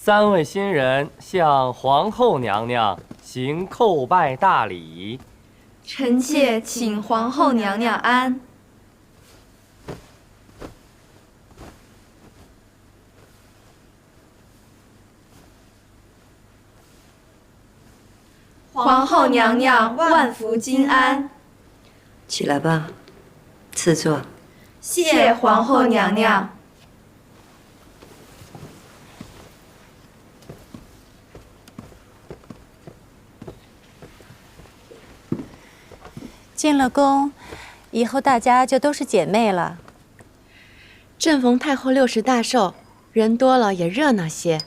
3位新人向皇后娘娘行叩拜大礼。臣妾请皇后娘娘安。皇后娘娘万福金安。起来吧，赐座。谢皇后娘娘。进了宫，以后大家就都是姐妹了。正逢太后60大寿，人多了也热闹些。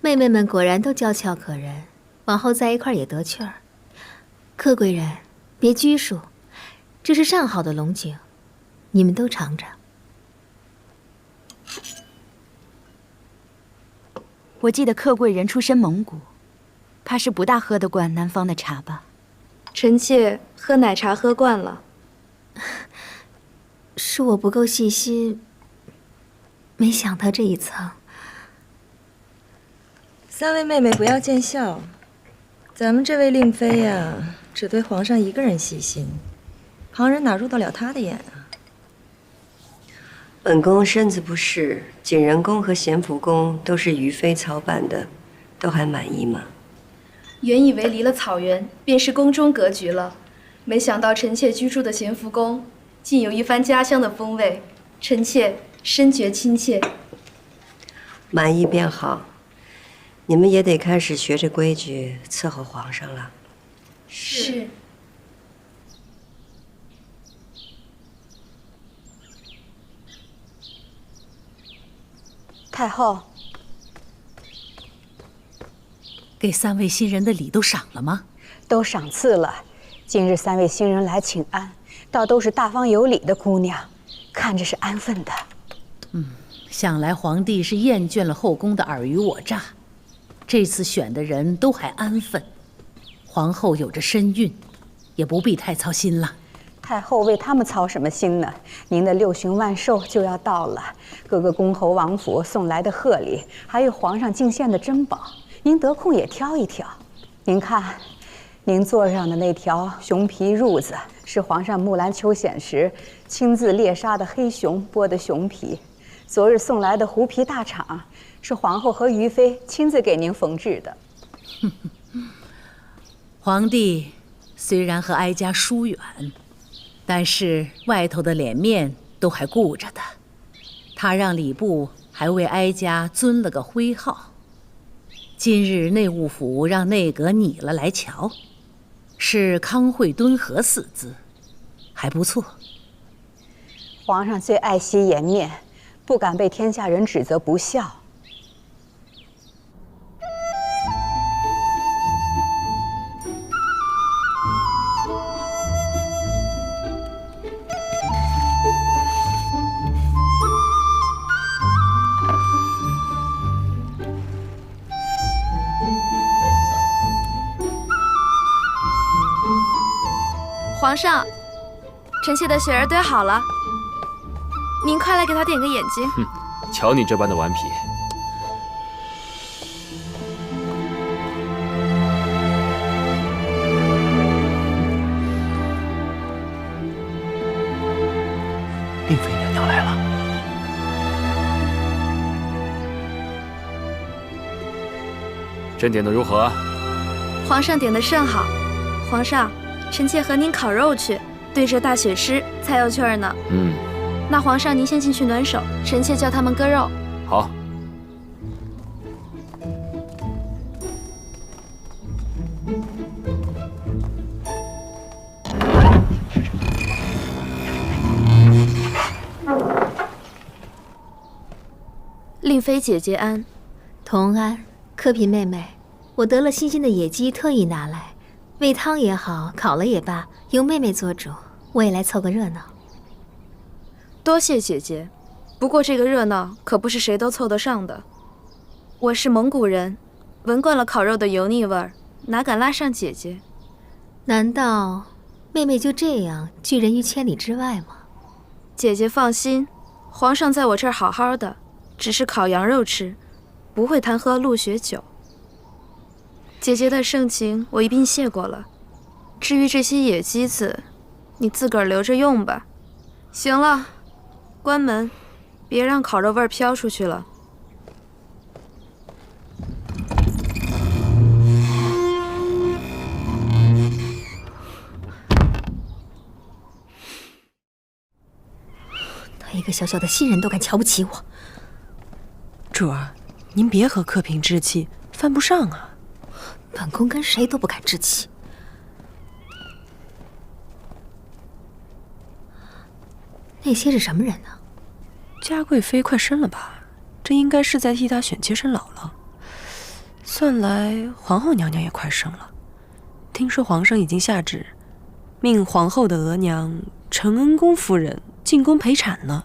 妹妹们果然都娇俏可人，往后在一块儿也得趣儿。客贵人，别拘束，这是上好的龙井，你们都尝尝。我记得客贵人出身蒙古，怕是不大喝得惯南方的茶吧？臣妾喝奶茶喝惯了。是我不够细心，没想到这一层。3位妹妹不要见笑，咱们这位令妃呀，只对皇上一个人细心，旁人哪入得了她的眼啊？本宫身子不适，景仁宫和咸福宫都是于妃操办的，都还满意吗？原以为离了草原便是宫中格局了，没想到臣妾居住的咸福宫竟有一番家乡的风味，臣妾深觉亲切。满意便好，你们也得开始学着规矩伺候皇上了。是。太后，给3位新人的礼都赏了吗？都赏赐了。今日3位新人来请安，倒都是大方有礼的姑娘，看着是安分的。想来皇帝是厌倦了后宫的尔虞我诈，这次选的人都还安分。皇后有着身孕，也不必太操心了。太后为他们操什么心呢？您的6旬万寿就要到了，各个公侯王府送来的贺礼，还有皇上进献的珍宝，您得空也挑一挑。您看，您座上的那条熊皮褥子，是皇上木兰秋显时亲自猎杀的黑熊剥的熊皮；昨日送来的狐皮大氅，是皇后和于妃亲自给您缝制的。皇帝虽然和哀家疏远，但是外头的脸面都还顾着的。他让礼部还为哀家尊了个徽号。今日内务府让内阁拟了来瞧，是康惠敦和4字，还不错。皇上最爱惜颜面，不敢被天下人指责不孝。皇上，臣妾的雪儿堆好了，您快来给她点个眼睛。瞧你这般的顽皮。令妃娘娘来了。朕点的如何？皇上点的甚好。皇上，臣妾和您烤肉去，对着大雪吃才有趣儿呢。那皇上您先进去暖手，臣妾叫他们割肉。好。令妃姐姐安。同安，柯嫔妹妹，我得了新鲜的野鸡，特意拿来，煨汤也好，烤了也罢，由妹妹做主，我也来凑个热闹。多谢姐姐，不过这个热闹可不是谁都凑得上的。我是蒙古人，闻惯了烤肉的油腻味儿，哪敢拉上姐姐？难道妹妹就这样拒人于千里之外吗？姐姐放心，皇上在我这儿好好的，只是烤羊肉吃，不会谈喝鹿血酒。姐姐的盛情我一并谢过了，至于这些野鸡子，你自个儿留着用吧。行了，关门，别让烤肉味儿飘出去了。他一个小小的新人都敢瞧不起我。主儿，您别和客平置气，犯不上啊。本宫跟谁都不敢置气。那些是什么人呢？嘉贵妃快生了吧？这应该是在替她选接生姥姥。算来皇后娘娘也快生了。听说皇上已经下旨，命皇后的额娘承恩宫夫人进宫陪产呢。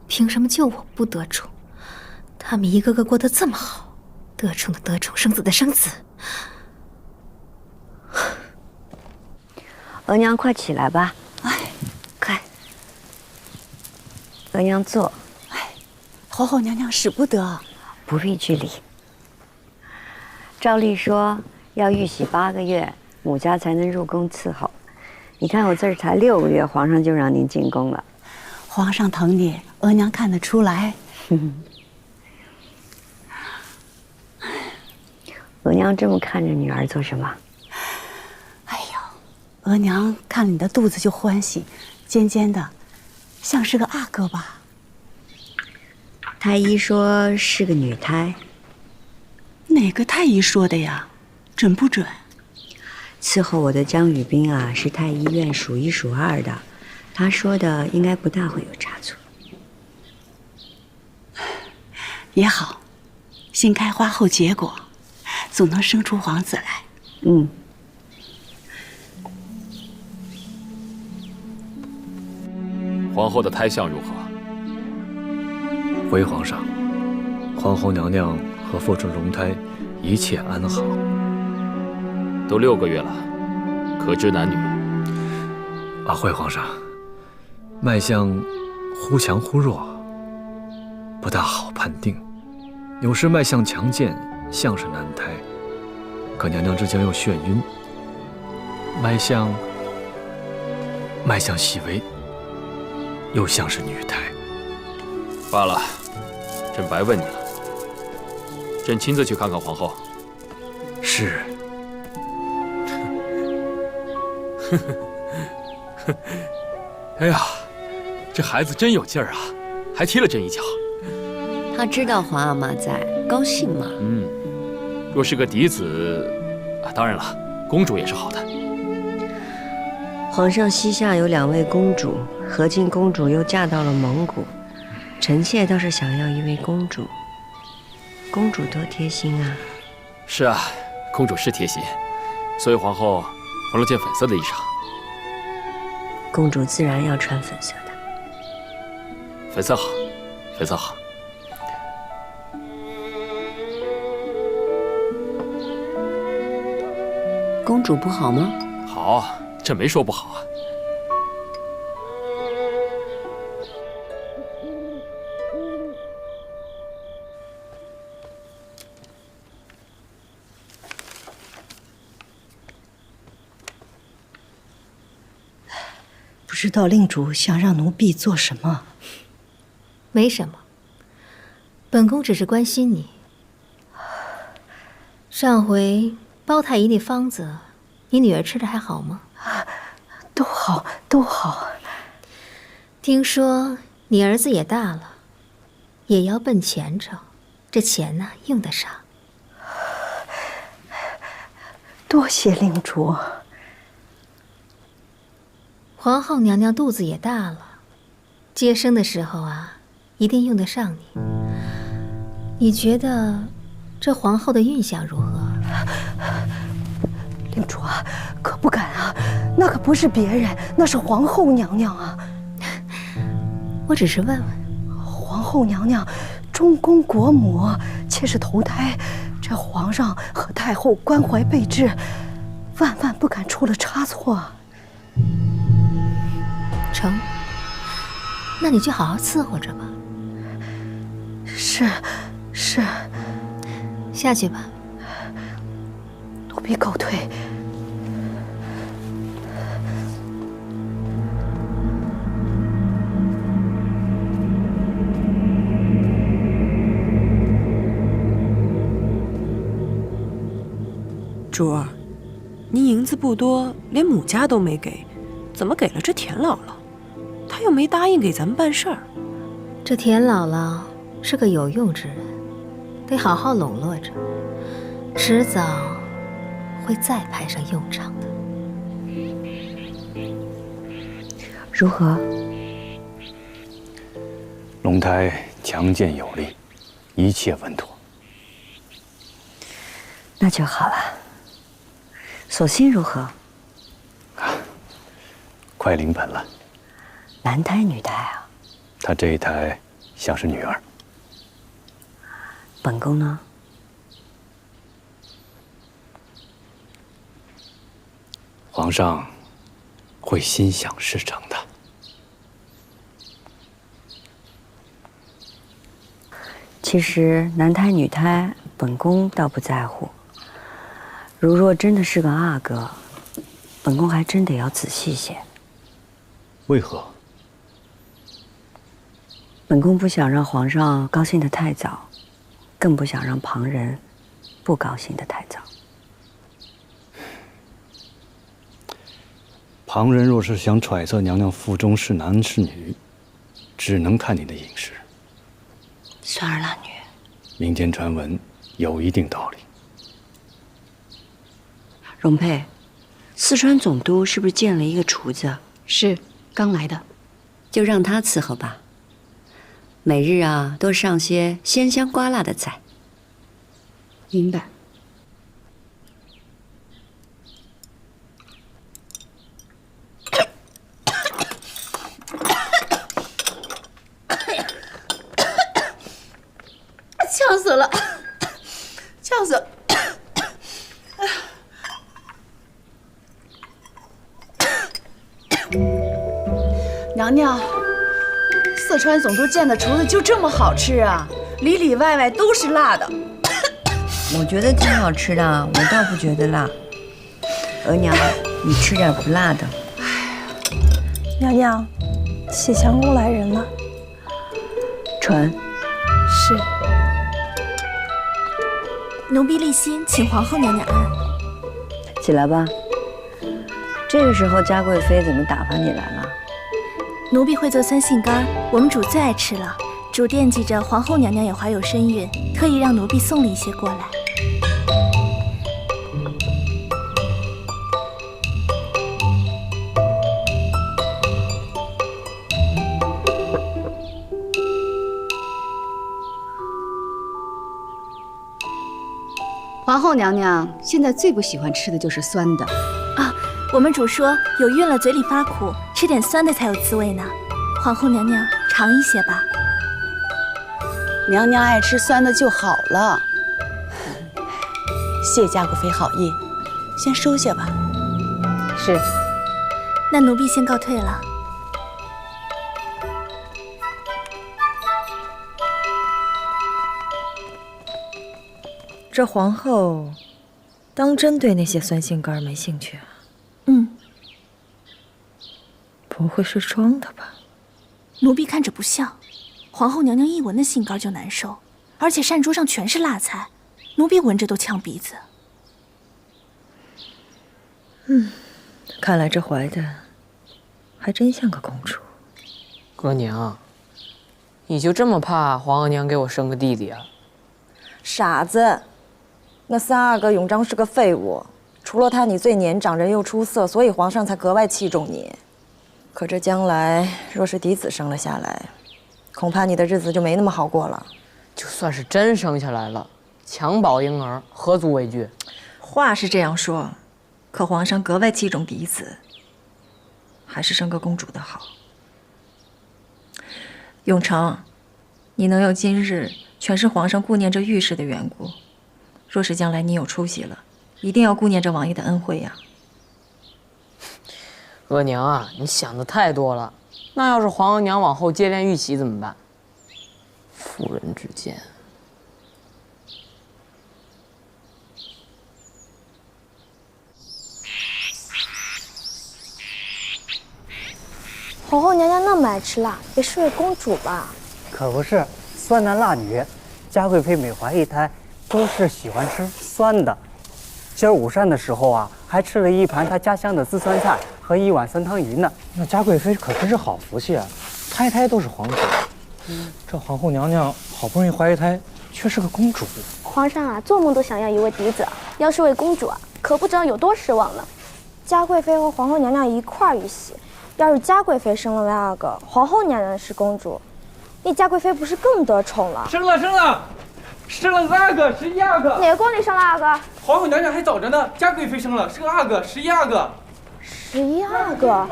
凭什么就我不得宠？他们一个个过得这么好，得宠的得宠，生子的生子。额娘，快起来吧！哎，快，额娘坐。哎，皇后娘娘使不得，不必拘礼。照例说要玉玺8个月，母家才能入宫伺候。你看我这儿才6个月，皇上就让您进宫了。皇上疼你，额娘看得出来。额娘这么看着女儿做什么？哎呦，额娘看你的肚子就欢喜，尖尖的，像是个阿哥吧？太医说是个女胎。哪个太医说的呀？准不准？伺候我的江雨冰啊，是太医院数1数2的，他说的应该不大会有差错。也好，先开花后结果，总能生出皇子来。嗯。皇后的胎相如何？回皇上，皇后娘娘和腹中龙胎一切安好。都6个月了，可知男女？回皇上，脉象忽强忽弱，不大好判定。有时脉象强健，像是男胎，可娘娘之前又眩晕。脉象细微，又像是女胎。罢了，朕白问你了。朕亲自去看看皇后。是。哎呀，这孩子真有劲儿啊，还踢了朕一脚。他知道皇阿玛在，高兴嘛。若是个嫡子，当然了，公主也是好的。皇上膝下有2位公主，和亲公主又嫁到了蒙古，臣妾倒是想要一位公主。公主多贴心啊！是啊，公主是贴心，所以皇后缝了件粉色的衣裳。公主自然要穿粉色的。粉色好，粉色好。公主不好吗？好，朕没说不好啊。不知道令主想让奴婢做什么？没什么，本宫只是关心你。上回包太医那方子，你女儿吃的还好吗？都好，都好。听说你儿子也大了，也要奔前程，这钱呢用得上。多谢令主。皇后娘娘肚子也大了，接生的时候啊，一定用得上你。你觉得这皇后的运象如何？令主啊，可不敢啊，那可不是别人，那是皇后娘娘啊。我只是问问。皇后娘娘中宫国母，妾是头胎，这皇上和太后关怀备至，万万不敢出了差错。成，那你就好好伺候着吧。是。下去吧。奴婢告退。珠儿，你银子不多，连母家都没给，怎么给了这田姥姥？她又没答应给咱们办事儿。这田姥姥是个有用之人，得好好笼络着，迟早会再派上用场的。如何？龙胎强健有力，一切稳妥。那就好了。所幸如何？快临盆了。男胎女胎啊？他这一胎像是女儿。本宫呢？皇上会心想事成的。其实男胎女胎，本宫倒不在乎。如若真的是个阿哥，本宫还真得要仔细些。为何？本宫不想让皇上高兴得太早，更不想让旁人不高兴得太早。旁人若是想揣测娘娘腹中是男是女，只能看你的饮食。算儿拉女，民间传闻有一定道理。容佩，四川总督是不是见了一个厨子？是，刚来的。就让他伺候吧。每日啊，多上些鲜香瓜辣的菜。明白。呛死了，呛死了！娘娘，四川总督见的厨子就这么好吃啊？里里外外都是辣的。我觉得挺好吃的，我倒不觉得辣。额娘，你吃点不辣的。娘娘，喜强宫来人了。传。是。奴婢立心请皇后娘娘安。起来吧。这个时候，嘉贵妃怎么打发你来了？奴婢会做酸杏干，我们主最爱吃了。主惦记着皇后娘娘也怀有身孕，特意让奴婢送了一些过来。皇后娘娘现在最不喜欢吃的就是酸的。啊，我们主说有孕了嘴里发苦，吃点酸的才有滋味呢。皇后娘娘尝一些吧。娘娘爱吃酸的就好了。谢嘉贵妃好意，先收下吧。是。那奴婢先告退了。这皇后当真对那些酸杏干没兴趣啊？嗯。不会是装的吧？奴婢看着不像。皇后娘娘一闻那杏干就难受，而且膳桌上全是辣菜，奴婢闻着都呛鼻子。看来这怀的还真像个公主。额娘，你就这么怕皇额娘给我生个弟弟啊？傻子，那三阿哥永璋是个废物，除了他你最年长，人又出色，所以皇上才格外器重你。可这将来若是嫡子生了下来，恐怕你的日子就没那么好过了。就算是真生下来了，襁褓婴儿何足为惧？话是这样说，可皇上格外器重嫡子，还是生个公主的好。永成，你能有今日，全是皇上顾念着御史的缘故。若是将来你有出息了，一定要顾念着王爷的恩惠呀。额娘啊，你想的太多了。那要是皇额娘往后接连遇袭怎么办？妇人之见。皇后娘娘那么爱吃辣，也是位公主吧？可不是，酸男辣女，嘉贵妃每怀一胎都是喜欢吃酸的。今儿午膳的时候啊，还吃了一盘她家乡的糍酸菜和一碗酸汤鱼呢。那嘉贵妃可真是好福气啊，胎胎都是皇子。这皇后娘娘好不容易怀一胎，却是个公主。皇上啊，做梦都想要一位嫡子，要是位公主啊，可不知道有多失望呢。嘉贵妃和皇后娘娘一块儿一喜。要是嘉贵妃生了位阿哥，皇后娘娘是公主，那嘉贵妃不是更得宠了？生了个阿哥，11阿哥。哪个宫里生了阿哥？皇后娘娘还早着呢，嘉贵妃生了，是个阿哥，11阿哥。11阿哥。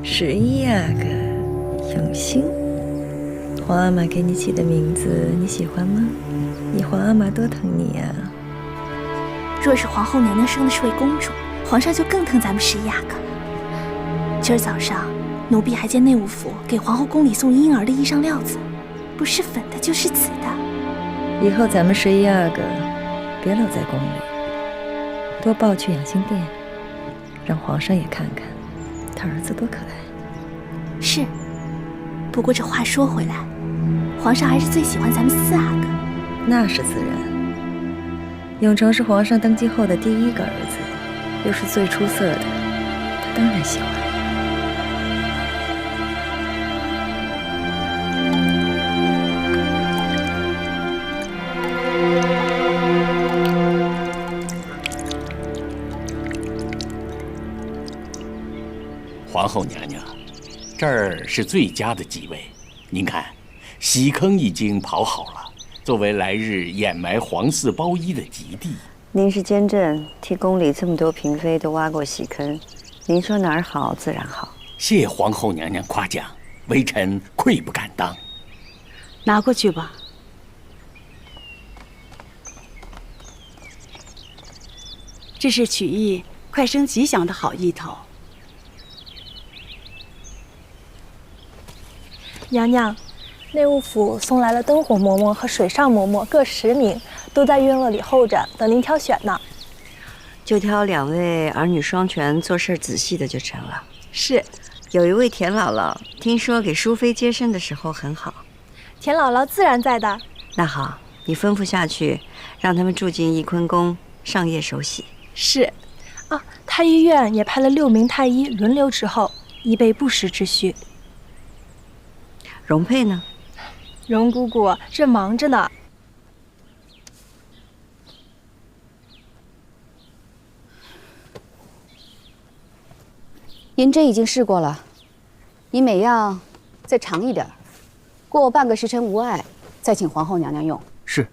11阿哥，永兴。皇阿玛给你起的名字你喜欢吗？你皇阿玛多疼你呀！若是皇后娘娘生的是位公主，皇上就更疼咱们11阿哥。今儿早上，奴婢还见内务府给皇后宫里送婴儿的衣裳料子，不是粉的，就是紫的。以后咱们11阿哥别老在宫里，多抱去养心殿，让皇上也看看他儿子多可爱。是，不过这话说回来，皇上还是最喜欢咱们4阿哥。那是自然。永成是皇上登基后的第一个儿子，又是最出色的，他当然喜欢。皇后娘娘，这儿是最佳的机位。您看，洗坑已经刨好了，作为来日掩埋皇嗣包衣的吉地。您是监正，替宫里这么多嫔妃都挖过洗坑，您说哪儿好自然好。谢皇后娘娘夸奖，微臣愧不敢当。拿过去吧。这是曲意快生吉祥的好意头。 娘娘，内务府送来了灯火嬷嬷和水上嬷嬷各10名，都在院落里候着，等您挑选呢。就挑2位儿女双全、做事仔细的就成了。是，有一位田姥姥，听说给淑妃接生的时候很好。田姥姥自然在的。那好，你吩咐下去，让他们住进翊坤宫，上夜守喜。是。啊，太医院也派了6名太医轮流值候，以备不时之需。 容佩呢？容姑姑正忙着呢。银针已经试过了，你每样再长一点，过半个时辰无碍，再请皇后娘娘用。是。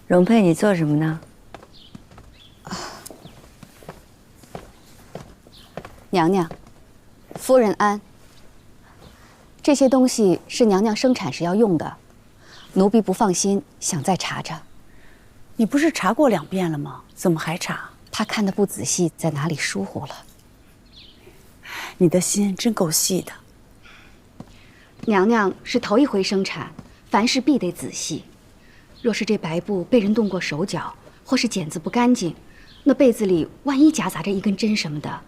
容佩，你做什么呢？ 娘娘，夫人安。这些东西是娘娘生产时要用的，奴婢不放心，想再查查。你不是查过2遍了吗？怎么还查？怕看得不仔细，在哪里疏忽了。你的心真够细的。娘娘是头一回生产，凡事必得仔细。若是这白布被人动过手脚，或是剪子不干净，那被子里万一夹杂着一根针什么的。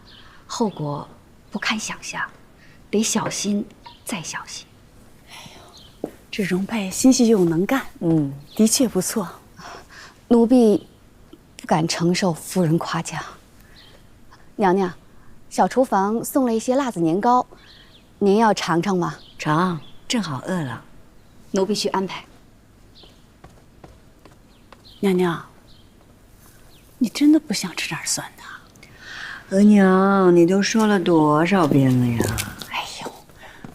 后果不堪想象，得小心再小心。哎呦，这容佩心细又能干，的确不错。奴婢不敢承受夫人夸奖。娘娘，小厨房送了一些辣子年糕，您要尝尝吗？尝，正好饿了。奴婢去安排。娘娘，你真的不想吃点酸的？ 额娘，你都说了多少遍了呀？哎呦，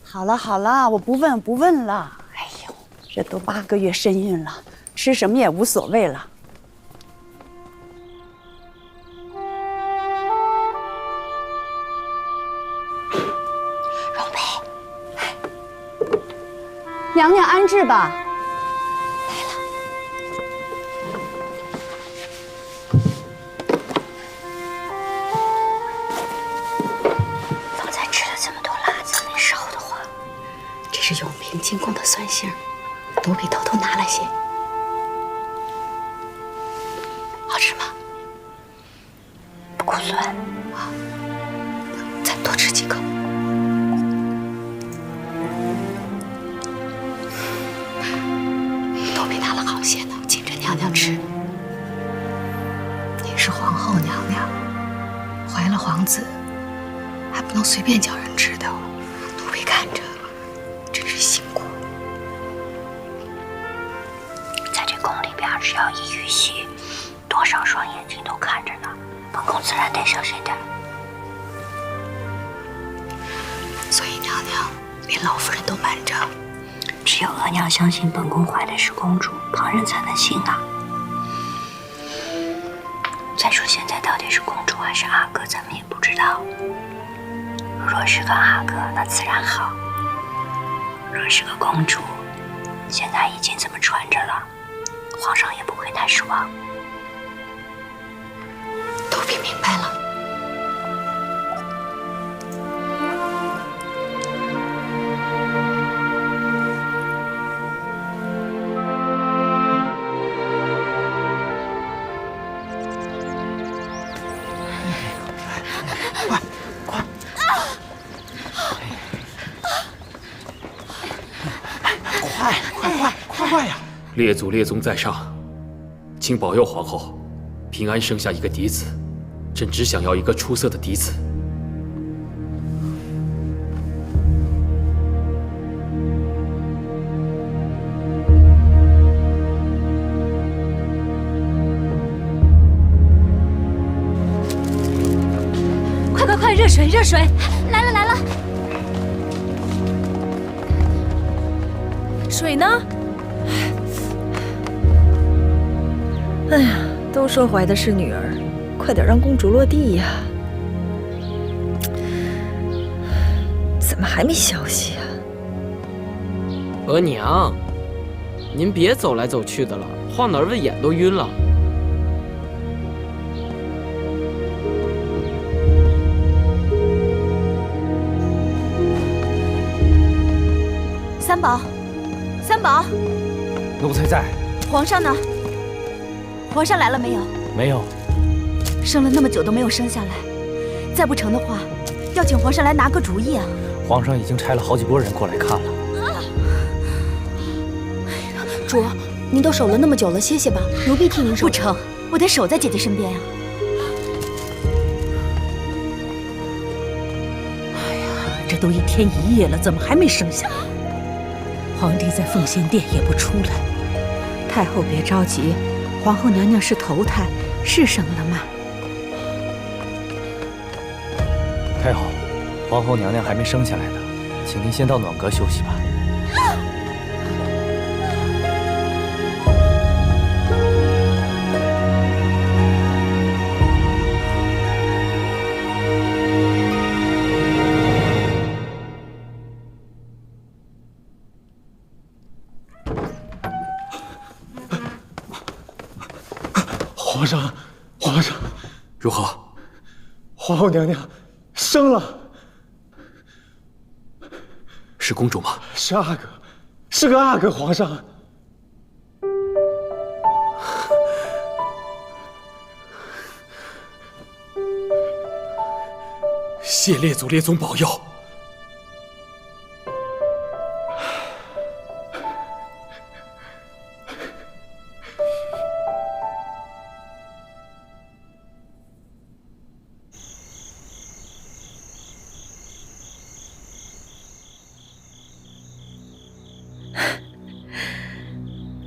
好了好了，我不问了。哎呦，这都8个月身孕了，吃什么也无所谓了。容佩，娘娘安置吧。来了。进贡的蒜杏，奴婢偷偷拿了些，好吃吗？不够酸啊，再多吃几口。奴婢拿了好些呢，请着娘娘吃。你是皇后娘娘，怀了皇子，还不能随便叫人知道。奴婢看着真是辛苦。在这宫里边，只要一遇戏，多少双眼睛都看着呢。本宫自然得小心点。所以娘娘连老夫人都瞒着。只有额娘相信本宫怀的是公主，旁人才能信啊。再说现在到底是公主还是阿哥，咱们也不知道。若是个阿哥，那自然好；若是个公主，现在已经这么传着了，皇上也不会太失望。奴婢明白了。快呀！列祖列宗在上，请保佑皇后平安生下一个嫡子。朕只想要一个出色的嫡子。快，热水，热水！来了来了！水呢？哎呀，都说怀的是女儿，快点让公主落地呀！怎么还没消息啊？额娘，您别走来走去的了，晃得儿子眼都晕了。三宝，三宝，奴才在。皇上呢？皇上来了没有？没有。生了那么久都没有生下来，再不成的话，要请皇上来拿个主意啊！皇上已经差了好几拨人过来看了。主，您都守了那么久了，歇歇吧，奴婢替您守。不成，我得守在姐姐身边呀。哎呀，这都1天1夜了，怎么还没生下来？皇帝在奉仙殿也不出来。太后别着急，皇后娘娘是头胎，是生了嘛。太后，皇后娘娘还没生下来呢，请您先到暖阁休息吧。皇上，皇上，如何？皇后娘娘生了。是公主吗？是阿哥，是个阿哥，皇上。谢列祖列宗保佑。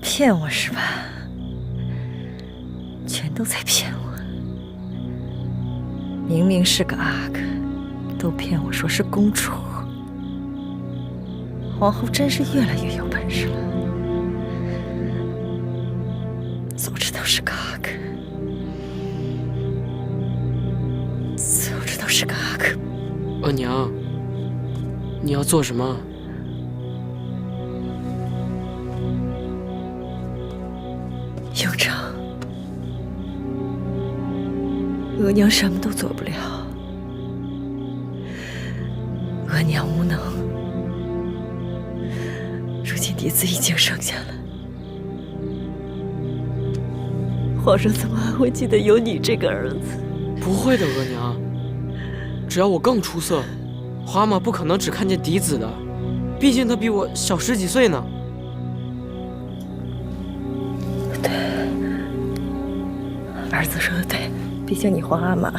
骗我是吧？全都在骗我。明明是个阿哥，都骗我说是公主。皇后真是越来越有本事了。早知道是个阿哥，早知道是个阿哥。额娘，你要做什么？永昌，额娘什么都做不了，额娘无能，嫡子已经生下来，皇上怎么还会记得有你这个儿子？不会的，额娘。只要我更出色，皇阿玛不可能只看见嫡子的，毕竟他比我小10几岁呢。对，儿子说的对，毕竟你皇阿玛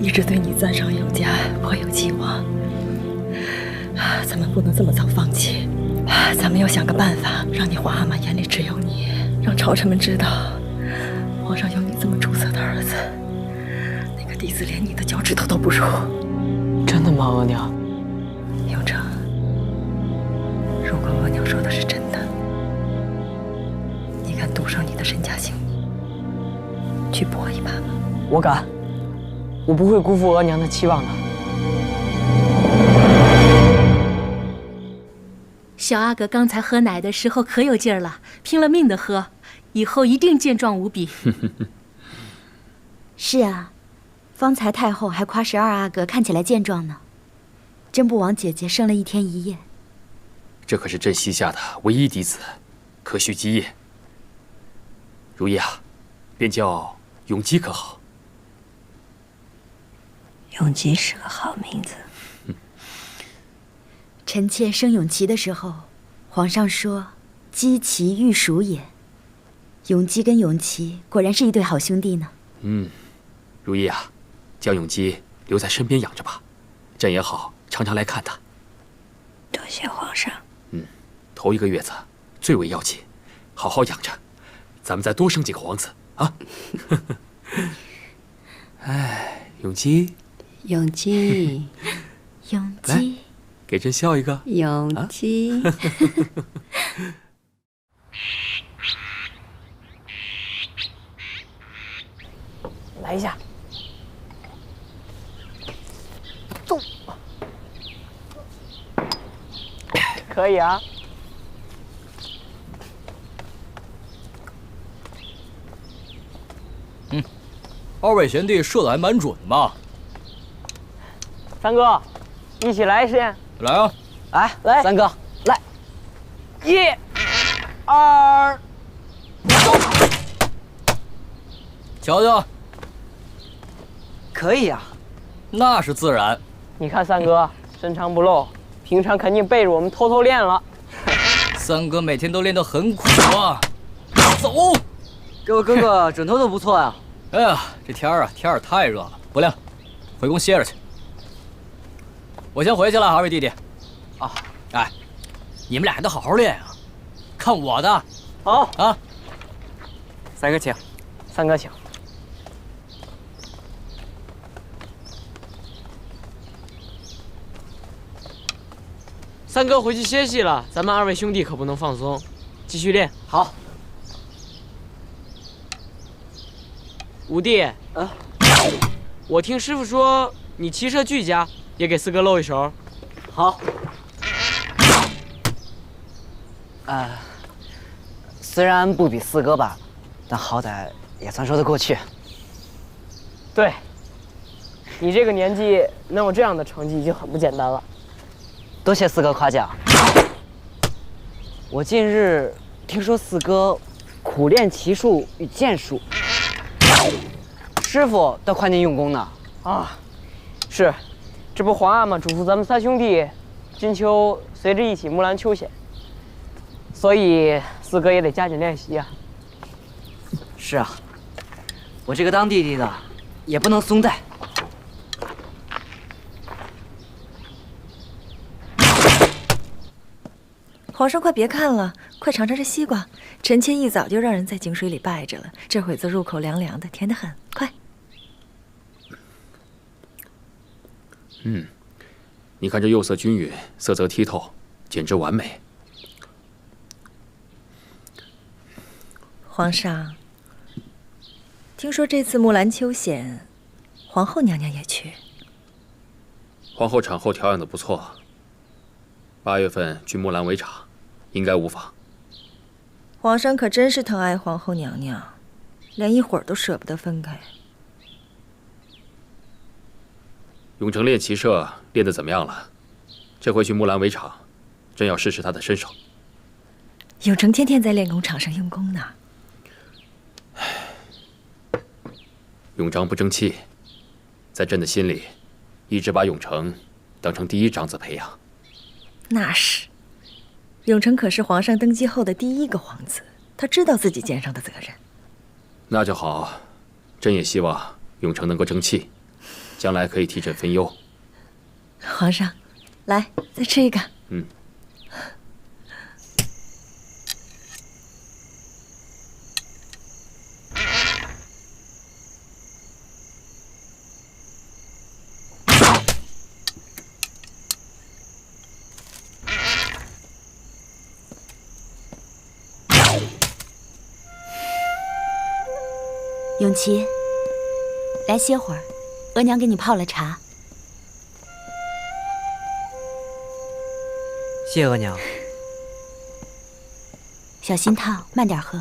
一直对你赞赏有加，颇有期望。咱们不能这么早放弃，咱们要想个办法，让你皇阿玛眼里只有你，让朝臣们知道，皇上有你这么出色的儿子，那个嫡子连你的脚趾头都不如。真的吗，额娘？永成，如果额娘说的是真的，你敢赌上你的身家性命去搏一把吗？我敢，我不会辜负额娘的期望的。小阿哥刚才喝奶的时候可有劲儿了，拼了命的喝，以后一定健壮无比。是啊，方才太后还夸12阿哥看起来健壮呢。真不枉姐姐生了1天1夜。这可是朕膝下的唯一嫡子，可许基业。如意啊，便叫永基可好？永基是个好名字。臣妾生永琪的时候，皇上说姬其玉属也。永基跟永琪果然是一对好兄弟呢。如意啊，将永基留在身边养着吧，朕也好常常来看他。多谢皇上。头1个月子最为要紧，好好养着，咱们再多生几个皇子啊！哎，永基，永基，永来基，给朕笑一个。永基。来一下，走。可以啊。2位贤弟射的还蛮准嘛。三哥，一起来一试验。来啊！来，三哥，来，1、2，瞧瞧，可以啊。那是自然。你看三哥深藏不露，平常肯定背着我们偷偷练了。三哥每天都练得很苦啊。走，这位哥哥准头都不错呀。哎呀，这天儿太热了，不练了，回宫歇着去。我先回去了，2位弟弟。啊，哎，你们俩还得好好练啊，看我的。好啊，三哥请，三哥请。三哥回去歇息了，咱们2位兄弟可不能放松，继续练。好。五弟，我听师傅说你骑射俱佳，也给四哥露一手。好。虽然不比四哥吧，但好歹也算说得过去。对，你这个年纪能有这样的成绩已经很不简单了。多谢四哥夸奖。我近日听说四哥苦练骑术与剑术，师傅倒快您用功呢。啊，是，这不皇阿玛嘱咐咱们3兄弟，今秋随着一起木兰秋险，所以四哥也得加紧练习呀。是啊，我这个当弟弟的也不能松怠。皇上，快别看了，快尝尝这西瓜。臣妾一早就让人在井水里拜着了，这会子入口凉凉的，甜得很。快！你看这釉色均匀，色泽剔透，简直完美。皇上，听说这次木兰秋险，皇后娘娘也去。皇后产后调养的不错，8月份去木兰围场，应该无妨。皇上可真是疼爱皇后娘娘，连一会儿都舍不得分开。永成练骑射练得怎么样了？这回去木兰围场，真要试试他的身手。永成天天在练功场上用功呢。永章不争气，在朕的心里，一直把永成当成第一长子培养。那是，永成可是皇上登基后的第一个皇子，他知道自己肩上的责任。那就好，朕也希望永成能够争气，将来可以替朕分忧。皇上，来，再吃一个。嗯。永琪，来歇会儿，额娘给你泡了茶。谢额娘。小心烫，慢点喝。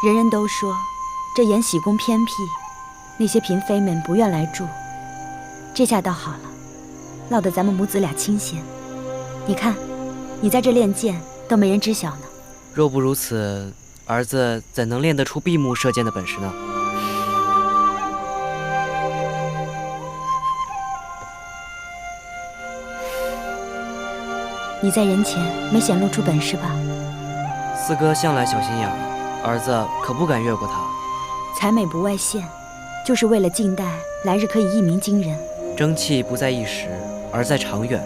人人都说这延禧宫偏僻，那些嫔妃们不愿来住。这下倒好了，落得咱们母子俩清闲。你看，你在这练剑都没人知晓呢。若不如此，儿子怎能练得出闭目射箭的本事呢？你在人前没显露出本事吧？四哥向来小心眼，儿子可不敢越过他。才美不外现，就是为了静待来日可以一鸣惊人。争气不在一时，而在长远。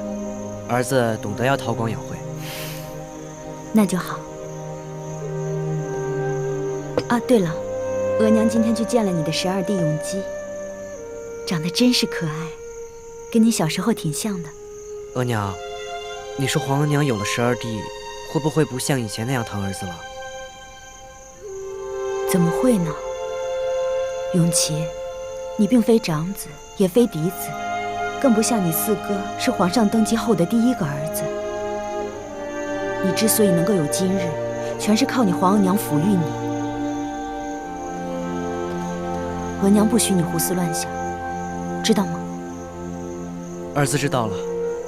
儿子懂得要韬光养晦。那就好。啊，对了，额娘今天去见了你的12弟永基，长得真是可爱，跟你小时候挺像的。额娘，你说皇额娘有了12弟，会不会不像以前那样疼儿子了？怎么会呢？永琪，你并非长子，也非嫡子，更不像你四哥是皇上登基后的第一个儿子。你之所以能够有今日，全是靠你皇额娘抚育你。额娘不许你胡思乱想，知道吗？儿子知道了，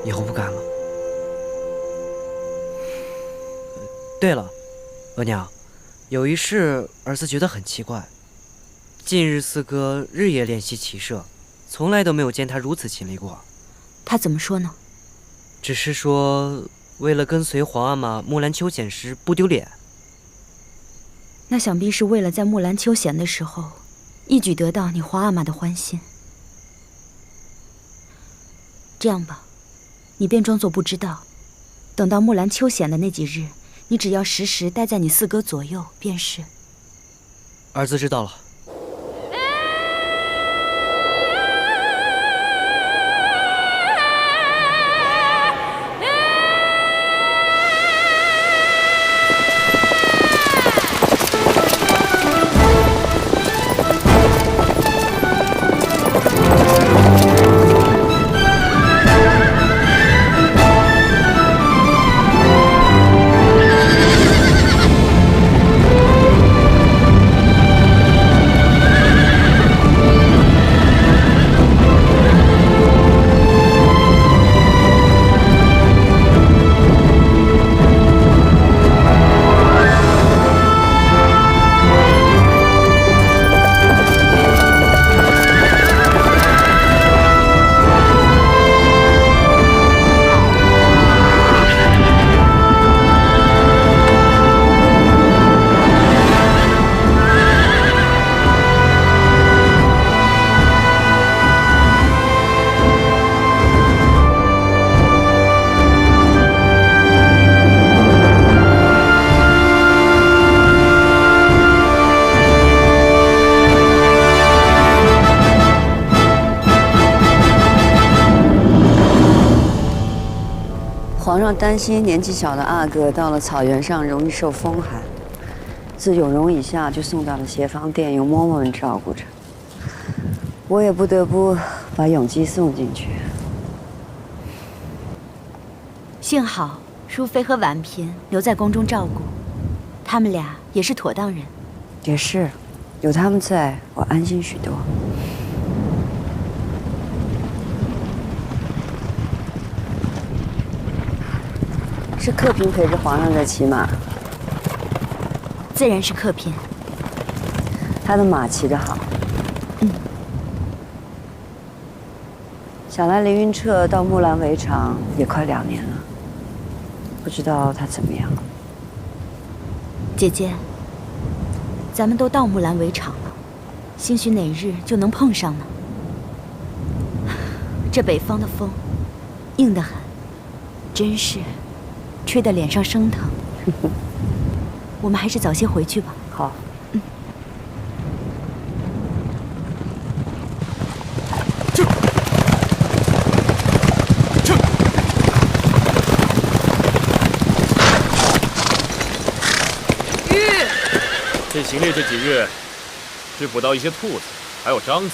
以后不敢了。对了，额娘，有一事儿子觉得很奇怪。近日四哥日夜练习骑射，从来都没有见他如此勤力过。他怎么说呢？只是说为了跟随皇阿玛木兰秋险时不丢脸。那想必是为了在木兰秋险的时候一举得到你皇阿玛的欢心。这样吧，你便装作不知道，等到木兰秋险的那几日，你只要时时待在你四哥左右便是。儿子知道了。皇上担心年纪小的阿哥到了草原上容易受风寒，自永荣以下就送到了协芳殿，由嬷嬷们照顾着。我也不得不把永基送进去。幸好淑妃和婉嫔留在宫中照顾，他们俩也是妥当人。也是，有他们在，我安心许多。是客嫔陪着皇上在骑马，自然是客嫔。他的马骑得好。想来凌云彻到木兰围场也快2年了，不知道他怎么样。姐姐，咱们都到木兰围场了，兴许哪日就能碰上呢。这北方的风，硬得很，真是吹得脸上生疼。我们还是早些回去吧。好。这行猎这几日，只捕到一些兔子，还有獐子，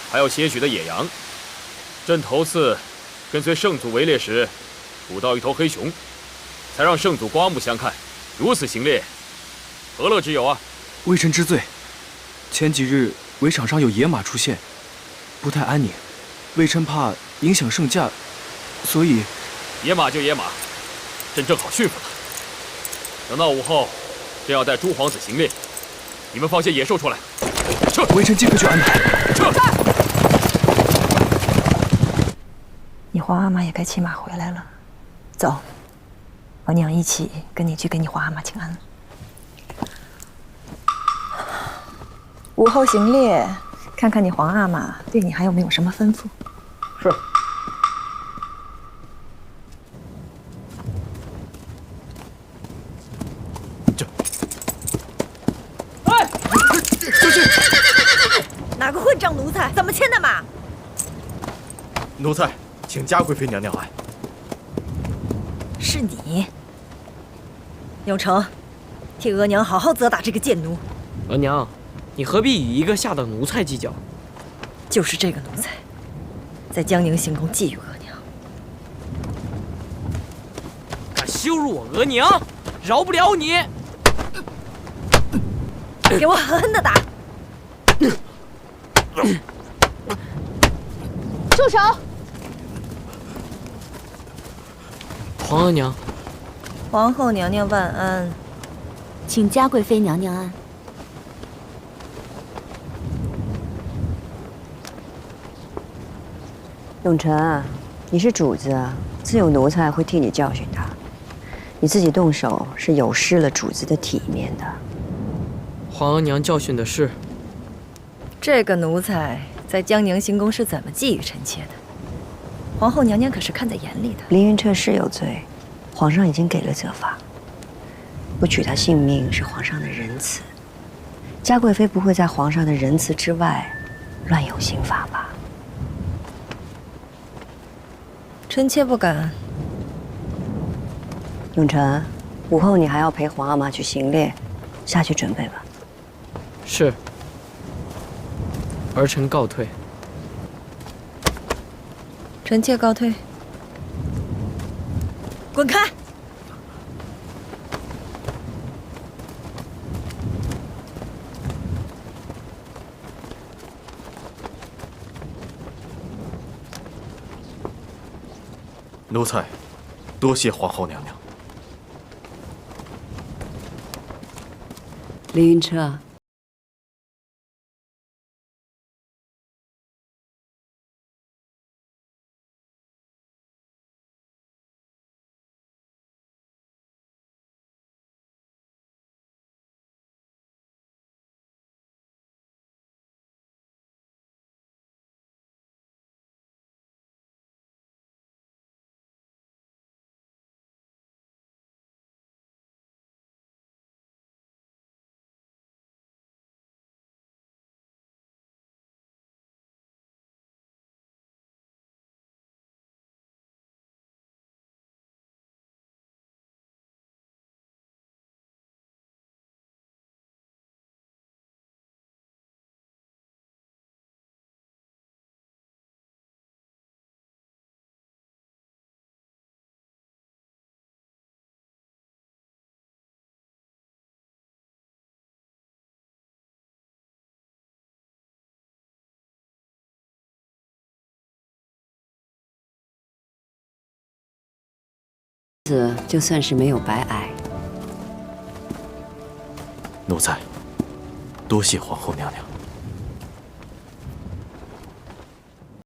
还有些许的野羊。朕头次跟随圣祖围猎时，捕到一头黑熊，才让圣祖刮目相看。如此行猎，何乐之有啊？微臣知罪。前几日围场上有野马出现，不太安宁，微臣怕影响圣驾，所以野马就野马，朕正好驯服它。等到午后，朕要带诸皇子行猎，你们放些野兽出来。撤！微臣即刻去安排。撤！你皇阿玛也该骑马回来了，走，我娘一起跟你去给你皇阿玛请安。午后行猎，看看你皇阿玛对你还有没有什么吩咐。是。哪个混账奴才，怎么牵的马？奴才，请嘉贵妃娘娘安。是你，永成，替额娘好好责打这个贱奴。额娘，你何必与一个下等奴才计较？就是这个奴才，在江宁行宫觊觎额娘，敢羞辱我额娘，饶不了你！给我狠狠的打！住手！皇额娘，皇后娘娘万安，请嘉贵妃娘娘安。永成，你是主子，自有奴才会替你教训他，你自己动手是有失了主子的体面的。皇额娘教训的是，这个奴才在江宁行宫是怎么觊觎臣妾的？皇后娘娘可是看在眼里的。凌云彻是有罪，皇上已经给了责罚，不取他性命是皇上的仁慈。嘉贵妃不会在皇上的仁慈之外乱有刑罚吧？臣妾不敢。永成，午后你还要陪皇阿玛去行猎，下去准备吧。是。儿臣告退。臣妾告退。滚开！奴才，多谢皇后娘娘。凌云彻。子就算是没有白挨。奴才，多谢皇后娘娘。